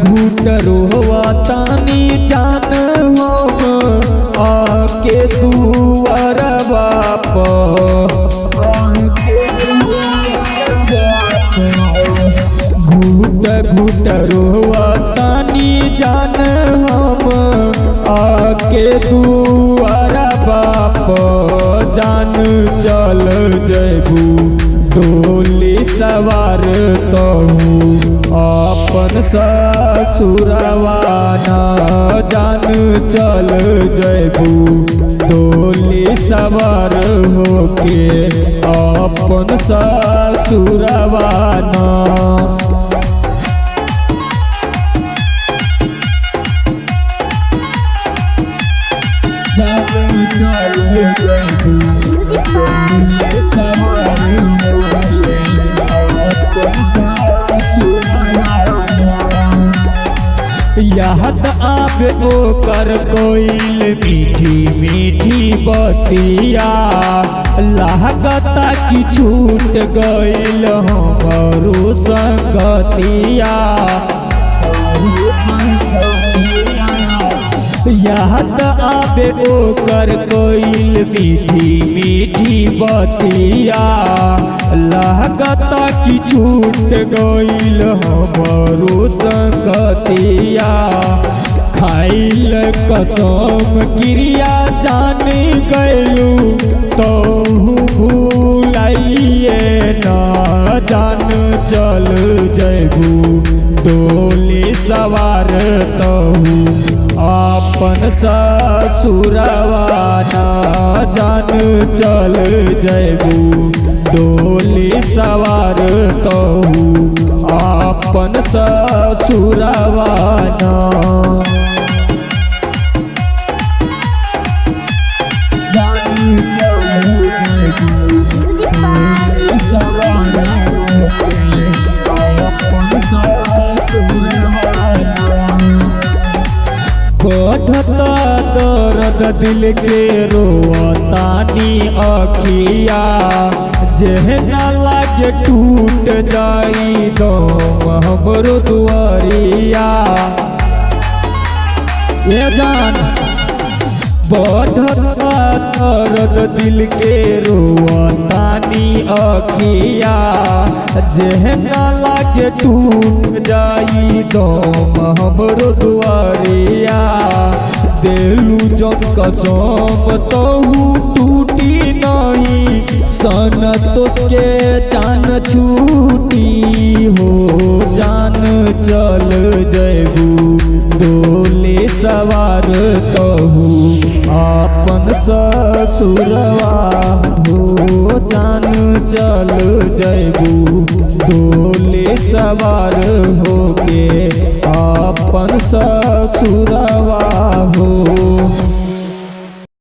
घूट रोहतानी जान हम आके दुआरवा घूट घूट रोहतानी जान हम आके दुआरवा जान चल जयबू डोली सवार तहू अपन ससुरवा न जान चल जयबू डोली सवार होके अपन ससुरवा न याद आवे ओकर कोइल मीठी मीठी बतिया लागता कि छूट गइल हमरो संगतिया याद आवे ओकर कोइल मीठी मीठी बतिया लागता कि छूट गइल हमरो संगतिया खाइल कसम क्रिया जान गइलू तोहू भूलाइए न जान चल जयबू डोली सवार तहू अपन ससुरवा न जान चल जयबू डोली सवार तहू अपन ससुरवा न बढ़ता दर्द दिल के रोतानी अखिया जेहना लागे टूट जाई दम हमरो दुआरिया ये जान बढ़ता दर्द दिल के रोतानी अखिया जेहना लागे टूट जाई दम हमरो दुआरिया देलू जन कसम तहू टूटी नहीं सन तो के जान छूटी हो जान चल जयबू डोली सवार तहू अपन ससुरवा हो जान चल जयबू डोली सवार होके अपन ससुरवा